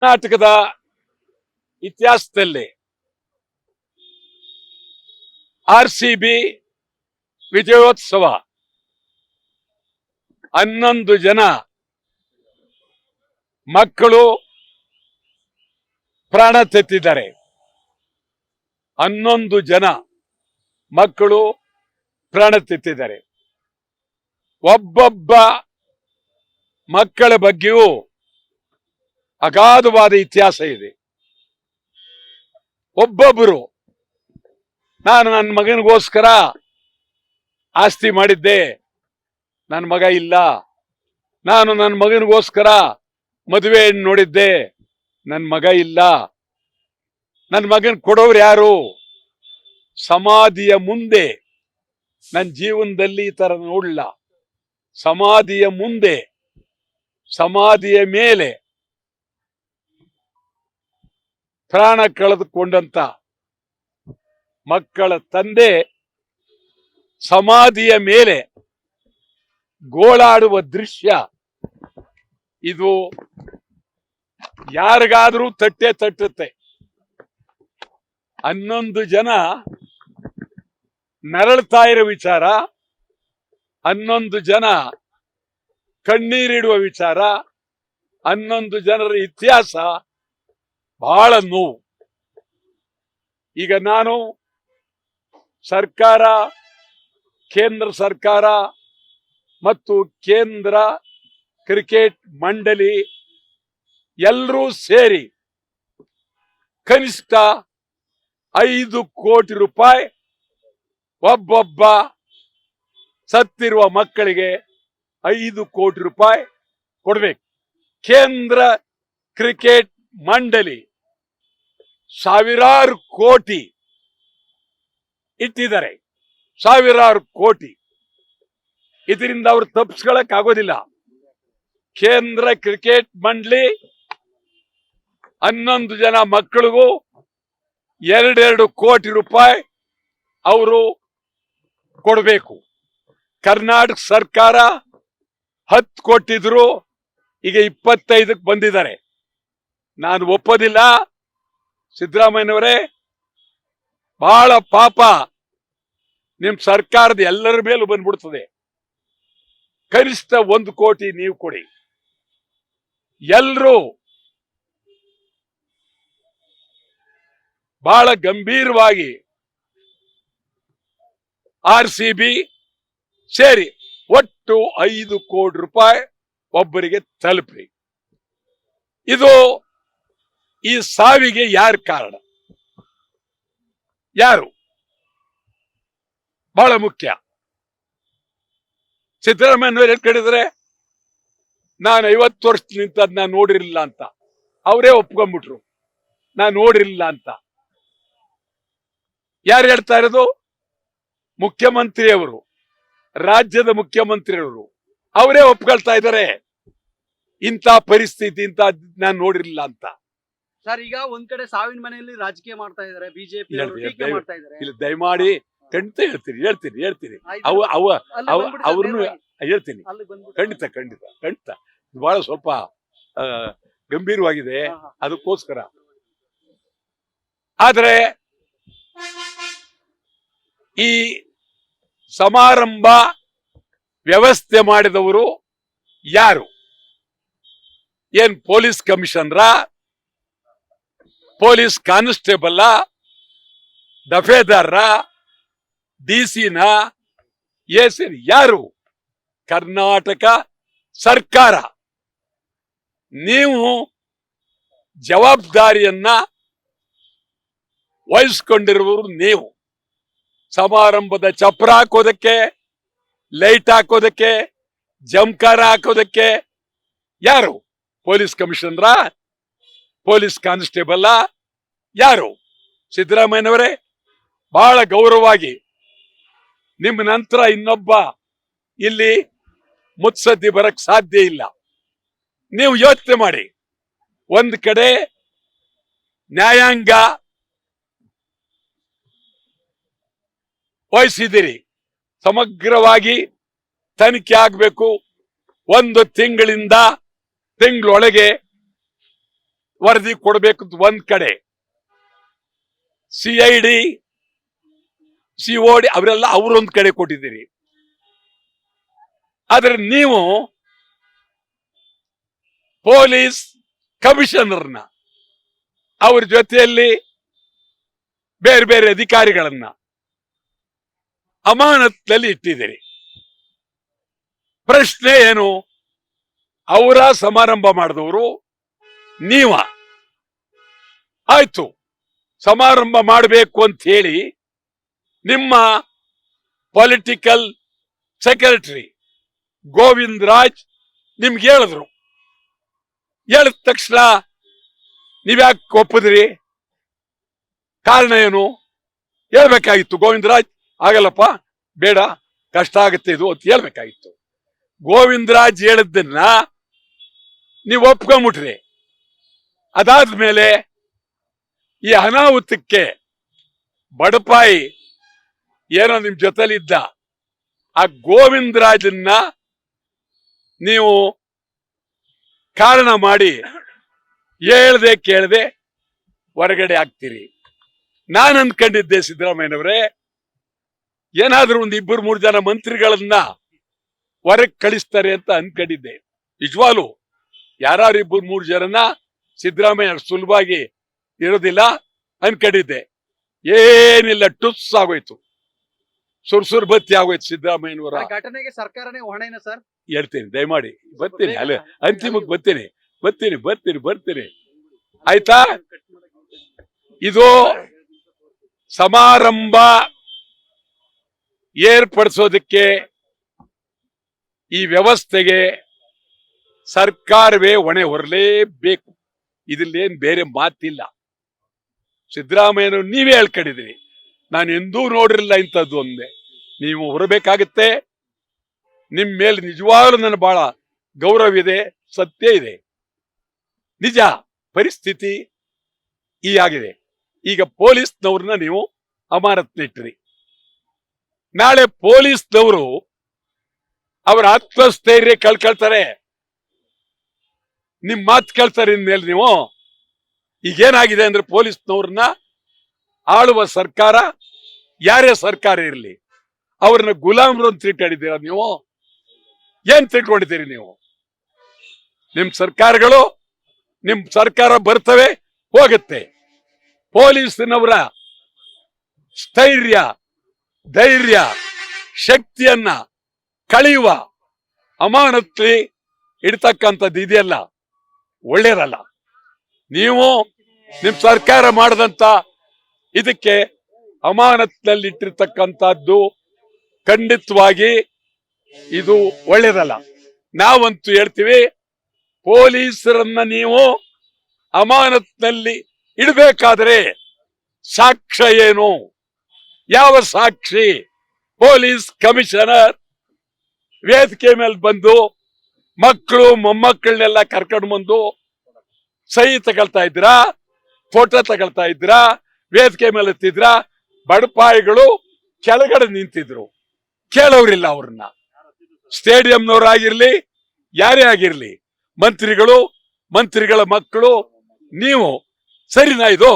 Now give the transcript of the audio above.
ಕರ್ನಾಟಕದ ಇತಿಹಾಸದಲ್ಲಿ RCB ವಿಜಯೋತ್ಸವ 11 ಜನ ಮಕ್ಕಳು ಪ್ರಾಣ ತೆತ್ತಿದ್ದಾರೆ. 11 ಜನ ಮಕ್ಕಳು ಪ್ರಾಣ ತೆತ್ತಿದ್ದಾರೆ. ಒಬ್ಬೊಬ್ಬ ಮಕ್ಕಳ ಬಗ್ಗೆಯೂ ಅಗಾಧವಾದ ಇತಿಹಾಸ ಇದೆ. ಒಬ್ಬೊಬ್ಬರು ನಾನು ನನ್ನ ಮಗನಿಗೋಸ್ಕರ ಆಸ್ತಿ ಮಾಡಿದ್ದೆ, ನನ್ನ ಮಗ ಇಲ್ಲ. ನಾನು ನನ್ನ ಮಗನಿಗೋಸ್ಕರ ಮದುವೆ ನೋಡಿದ್ದೆ, ನನ್ನ ಮಗ ಇಲ್ಲ. ನನ್ನ ಮಗನ್ ಕೊಡೋರು ಯಾರು? ಸಮಾಧಿಯ ಮುಂದೆ ನನ್ನ ಜೀವನದಲ್ಲಿ ಈ ತರ ನೋಡಲ್ಲ. ಸಮಾಧಿಯ ಮುಂದೆ, ಸಮಾಧಿಯ ಮೇಲೆ ಪ್ರಾಣ ಕಳೆದುಕೊಂಡಂತ ಮಕ್ಕಳ ತಂದೆ ಸಮಾಧಿಯ ಮೇಲೆ ಗೋಳಾಡುವ ದೃಶ್ಯ ಇದು ಯಾರಿಗಾದ್ರೂ ತಟ್ಟುತ್ತೆ. 11 ಜನ ನರಳ್ತಾ ಇರೋ ವಿಚಾರ, 11 ಜನ ಕಣ್ಣೀರಿಡುವ ವಿಚಾರ, 11 ಜನರ ಇತಿಹಾಸ ಬಹಳ ನೋವು. ಈಗ ನಾನು ಸರ್ಕಾರ, ಕೇಂದ್ರ ಸರ್ಕಾರ ಮತ್ತು ಕೇಂದ್ರ ಕ್ರಿಕೆಟ್ ಮಂಡಳಿ ಎಲ್ಲರೂ ಸೇರಿ ಕನಿಷ್ಠ 5 ಕೋಟಿ ರೂಪಾಯಿ ಒಬ್ಬೊಬ್ಬ ಸತ್ತಿರುವ ಮಕ್ಕಳಿಗೆ 5 ಕೋಟಿ ರೂಪಾಯಿ ಕೊಡ್ಬೇಕು. ಕೇಂದ್ರ ಕ್ರಿಕೆಟ್ ಮಂಡಳಿ ಸಾವಿರಾರು ಕೋಟಿ ಇಟ್ಟಿದ್ದಾರೆ, ಸಾವಿರಾರು ಕೋಟಿ. ಇದರಿಂದ ಅವರು ತಪ್ಪಿಸ್ಕೊಳಕ್ ಆಗೋದಿಲ್ಲ. ಕೇಂದ್ರ ಕ್ರಿಕೆಟ್ ಮಂಡಳಿ 11 ಜನ ಮಕ್ಕಳಿಗೂ 2 ಕೋಟಿ ರೂಪಾಯಿ ಅವರು ಕೊಡಬೇಕು. ಕರ್ನಾಟಕ ಸರ್ಕಾರ 10 ಕೊಟ್ಟಿದ್ರು, ಈಗ 25ಕ್ಕೆ ಬಂದಿದ್ದಾರೆ. ನಾನು ಒಪ್ಪೋದಿಲ್ಲ. ಸಿದ್ದರಾಮಯ್ಯನವರೇ, ಬಹಳ ಪಾಪ ನಿಮ್ ಸರ್ಕಾರದ ಎಲ್ಲರ ಮೇಲೂ ಬಂದ್ಬಿಡ್ತದೆ. ಕನಿಷ್ಠ 1 ಕೋಟಿ ನೀವು ಕೊಡಿ. ಎಲ್ರೂ ಬಹಳ ಗಂಭೀರವಾಗಿ RCB ಸೇರಿ ಒಟ್ಟು 5 ಕೋಟಿ ರೂಪಾಯಿ ಒಬ್ಬರಿಗೆ ತಲುಪಿ. ಇದು ಈ ಸಾವಿಗೆ ಯಾರು ಕಾರಣ? ಯಾರು? ಬಹಳ ಮುಖ್ಯ. ಸಿದ್ದರಾಮಯ್ಯನವರು ಹೇಳಿದ್ರೆ ನಾನು 50 ವರ್ಷದಿಂದ ಅದನ್ನ ನೋಡಿರಲಿಲ್ಲ ಅಂತ ಅವರೇ ಒಪ್ಕೊಂಡ್ಬಿಟ್ರು. ನಾನು ನೋಡಿರಲಿಲ್ಲ ಅಂತ. ಯಾರು ಹೇಳ್ತಾ ಇರೋದು? ಮುಖ್ಯಮಂತ್ರಿಯವರು, ರಾಜ್ಯದ ಮುಖ್ಯಮಂತ್ರಿಯವರು ಅವರೇ ಒಪ್ಕೊಳ್ತಾ ಇದ್ದಾರೆ ಇಂಥ ಪರಿಸ್ಥಿತಿ, ಇಂಥ ನಾನು ನೋಡಿರಲಿಲ್ಲ ಅಂತ. ಸರ್, ಈಗ ಒಂದ್ ಕಡೆ ಸಾವಿನ ಮನೆಯಲ್ಲಿ ರಾಜಕೀಯ ಮಾಡ್ತಾ ಇದಾರೆ, ಬಿಜೆಪಿ ಮಾಡ್ತಾ ಇದಾರೆ. ಇಲ್ಲಿ ದಯಮಾಡಿ ಖಂಡಿತ ಹೇಳ್ತೀನಿ ಅವ್ರನ್ನು ಹೇಳ್ತೀನಿ. ಖಂಡಿತ ಬಹಳ ಸ್ವಲ್ಪ ಗಂಭೀರವಾಗಿದೆ, ಅದಕ್ಕೋಸ್ಕರ. ಆದ್ರೆ ಈ ಸಮಾರಂಭ ವ್ಯವಸ್ಥೆ ಮಾಡಿದವರು ಯಾರು? ಏನ್ ಪೊಲೀಸ್ ಕಮಿಷನರ, ಪೊಲೀಸ್ ಕಾನ್ಸ್ಟೇಬಲ್, ದಫೇದಾರ, DC ಯಾರು? ಕರ್ನಾಟಕ ಸರ್ಕಾರ. ನೀವು ಜವಾಬ್ದಾರಿಯನ್ನ ವಹಿಸ್ಕೊಂಡಿರುವವರು ನೀವು. ಸಮಾರಂಭದ ಚಪ್ರ ಹಾಕೋದಕ್ಕೆ, ಲೈಟ್ ಹಾಕೋದಕ್ಕೆ, ಜಂಕಾರ ಹಾಕೋದಕ್ಕೆ ಯಾರು? ಪೊಲೀಸ್ ಕಮಿಷನರ, ಪೊಲೀಸ್ ಕಾನ್ಸ್ಟೇಬಲ್ ಯಾರು? ಸಿದ್ದರಾಮಯ್ಯನವರೇ, ಬಹಳ ಗೌರವವಾಗಿ ನಿಮ್ಮ ನಂತರ ಇನ್ನೊಬ್ಬ ಇಲ್ಲಿ ಮುತ್ಸದ್ದಿ ಬರಕ್ ಸಾಧ್ಯ ಇಲ್ಲ. ನೀವು ಯೋಚನೆ ಮಾಡಿ. ಒಂದ್ ಕಡೆ ನ್ಯಾಯಾಂಗ ವಹಿಸಿದಿರಿ, ಸಮಗ್ರವಾಗಿ ತನಿಖೆ ಆಗಬೇಕು. 1 ತಿಂಗಳೊಳಗೆ ವರದಿ ಕೊಡಬೇಕು ಒಂದ್ ಕಡೆ, CID COD ಅವರೆಲ್ಲ ಅವರೊಂದ್ ಕಡೆ ಕೊಟ್ಟಿದ್ದೀರಿ. ಆದ್ರೆ ನೀವು ಪೊಲೀಸ್ ಕಮಿಷನರ್ನ ಅವ್ರ ಜೊತೆಯಲ್ಲಿ ಬೇರೆ ಬೇರೆ ಅಧಿಕಾರಿಗಳನ್ನ ಅಮಾನತ್ನಲ್ಲಿ ಇಟ್ಟಿದ್ದೀರಿ. ಪ್ರಶ್ನೆ ಏನು? ಅವರ ಸಮಾರಂಭ ಮಾಡಿದವರು ನೀವ. ಆಯ್ತು, ಸಮಾರಂಭ ಮಾಡಬೇಕು ಅಂತ ಹೇಳಿ ನಿಮ್ಮ ಪೊಲಿಟಿಕಲ್ ಸೆಕ್ರೆಟರಿ ಗೋವಿಂದ್ ರಾಜ್ ನಿಮ್ಗೆ ಹೇಳಿದ್ರು. ಹೇಳಿದ ತಕ್ಷಣ ನೀವ್ಯಾಕೆ ಒಪ್ಪಿದ್ರಿ? ಕಾರಣ ಏನು ಹೇಳ್ಬೇಕಾಗಿತ್ತು. ಗೋವಿಂದ್ ರಾಜ್ ಆಗಲ್ಲಪ್ಪ, ಬೇಡ, ಕಷ್ಟ ಆಗುತ್ತೆ ಇದು ಅಂತ ಹೇಳ್ಬೇಕಾಗಿತ್ತು. ಗೋವಿಂದ್ ರಾಜ್ ಹೇಳಿದ್ದನ್ನ ನೀವು ಒಪ್ಕೊಂಡ್ಬಿಟ್ರಿ. ಅದಾದ್ಮೇಲೆ ಈ ಅನಾಹುತಕ್ಕೆ ಬಡಪಾಯಿ ಏನೋ ನಿಮ್ ಜೊತೆಲಿದ್ದ ಆ ಗೋವಿಂದ್ ರಾಜನ್ನ ನೀವು ಕಾರಣ ಮಾಡಿ ಹೇಳ್ದೆ ಕೇಳದೆ ಹೊರಗಡೆ ಆಗ್ತೀರಿ. ನಾನು ಅನ್ಕೊಂಡಿದ್ದೆ ಸಿದ್ದರಾಮಯ್ಯನವರೇ, ಏನಾದ್ರೂ ಒಂದು 2-3 ಜನ ಮಂತ್ರಿಗಳನ್ನ ಹೊರಗೆ ಕಳಿಸ್ತಾರೆ ಅಂತ ಅನ್ಕೊಂಡಿದ್ದೆ. ನಿಜವಾಗ್ಲು ಯಾರು 2-3 ಜನನ ಸಿದ್ದರಾಮಯ್ಯ ಸುಲಭವಾಗಿ ಇರೋದಿಲ್ಲ ಅನ್ಕೊಂಡಿದ್ದೆ. ಏನಿಲ್ಲ, ಟುಸ್ ಆಗೋಯ್ತು, ಸುರ್ಸುರ್ ಬತ್ತಿ ಆಗೋಯ್ತು ಸಿದ್ದರಾಮಯ್ಯನವರ ಘಟನೆಗೆ ಸರ್ಕಾರನೇ ಹೊಣೆನ ಸರ್? ಹೇಳ್ತೀನಿ, ದಯಮಾಡಿ ಬರ್ತೀನಿ, ಅಲ್ಲ ಅಂತಿಮಕ್ಕೆ ಬರ್ತೀನಿ. ಆಯ್ತಾ? ಇದು ಸಮಾರಂಭ ಏರ್ಪಡಿಸೋದಕ್ಕೆ ಈ ವ್ಯವಸ್ಥೆಗೆ ಸರ್ಕಾರವೇ ಹೊಣೆ ಹೊರಲೇಬೇಕು. ಇದ್ರಲ್ಲೇನ್ ಬೇರೆ ಮಾತಿಲ್ಲ. ಸಿದ್ದರಾಮಯ್ಯನವರು ನೀವೇ ಹೇಳ್ಕೊಂಡಿದ್ದೀರಿ, ನಾನು ಎಂದೂ ನೋಡಿರಲಿಲ್ಲ ಇಂಥದ್ದು ಒಂದೇ. ನೀವು ಹೊರಬೇಕಾಗತ್ತೆ. ನಿಮ್ ಮೇಲೆ ನಿಜವಾಗ್ಲೂ ನನ್ನ ಬಹಳ ಗೌರವ ಇದೆ, ಸತ್ಯ ಇದೆ. ನಿಜ ಪರಿಸ್ಥಿತಿ ಈ ಆಗಿದೆ. ಈಗ ಪೊಲೀಸ್ನವ್ರನ್ನ ನೀವು ಅಮಾನತ್ನಿಟ್ರಿ. ನಾಳೆ ಪೊಲೀಸ್ನವರು ಅವರ ಆತ್ಮಸ್ಥೈರ್ಯ ಕಳ್ಕೊಳ್ತಾರೆ, ನಿಮ್ ಮಾತು ಕೇಳ್ತಾರೆ. ಇನ್ಮೇಲೆ ನೀವು ಈಗೇನಾಗಿದೆ ಅಂದ್ರೆ ಪೊಲೀಸ್ನವ್ರನ್ನ ಆಳುವ ಸರ್ಕಾರ, ಯಾರೇ ಸರ್ಕಾರ ಇರಲಿ, ಅವ್ರನ್ನ ಗುಲಾಮರು ಅಂತ ತಿಳ್ಕೊಂಡಿದ್ದೀರಾ ನೀವು? ಏನ್ ತಿಳ್ಕೊಂಡಿದ್ದೀರಿ ನೀವು? ನಿಮ್ ಸರ್ಕಾರಗಳು, ನಿಮ್ ಸರ್ಕಾರ ಬರ್ತವೆ ಹೋಗುತ್ತೆ. ಪೊಲೀಸಿನವರ ಸ್ಥೈರ್ಯ, ಧೈರ್ಯ, ಶಕ್ತಿಯನ್ನ ಕಳೆಯುವ ಅಮಾನತ್ಲಿ ಇಡ್ತಕ್ಕಂಥದ್ದು ಇದೆಯಲ್ಲ, ಒಳ್ಳೇದಲ್ಲ. ನೀವು ನಿಮ್ ಸರ್ಕಾರ ಮಾಡದಂತ ಇದಕ್ಕೆ ಅಮಾನತ್ನಲ್ಲಿ ಇಟ್ಟಿರ್ತಕ್ಕಂಥದ್ದು ಖಂಡಿತವಾಗಿ ಇದು ಒಳ್ಳೇದಲ್ಲ. ನಾವಂತೂ ಹೇಳ್ತೀವಿ, ಪೊಲೀಸರನ್ನ ನೀವು ಅಮಾನತ್ನಲ್ಲಿ ಇಡಬೇಕಾದ್ರೆ ಸಾಕ್ಷ್ಯ ಏನು? ಯಾವ ಸಾಕ್ಷಿ? ಪೊಲೀಸ್ ಕಮಿಷನರ್ ವೇದಿಕೆ ಮೇಲೆ ಬಂದು ಮಕ್ಕಳು ಮೊಮ್ಮಕ್ಕಳನ್ನೆಲ್ಲ ಕರ್ಕೊಂಡು ಬಂದು ಸಹಿ ತಗೊಳ್ತಾ ಇದ್ರಾ, ಫೋಟೋ ತಗೊಳ್ತಾ ಇದ್ರಾ, ವೇದಿಕೆ ಮೇಲೆ ಎತ್ತಿದ್ರ? ಬಡಪಾಯಿಗಳು ಕೆಳಗಡೆ ನಿಂತಿದ್ರು, ಕೇಳೋರಿಲ್ಲ ಅವ್ರನ್ನ. ಸ್ಟೇಡಿಯಂನವರಾಗಿರ್ಲಿ, ಯಾರೇ ಆಗಿರ್ಲಿ, ಮಂತ್ರಿಗಳು, ಮಂತ್ರಿಗಳ ಮಕ್ಕಳು, ನೀವು ಸರಿನಾ ಇದು?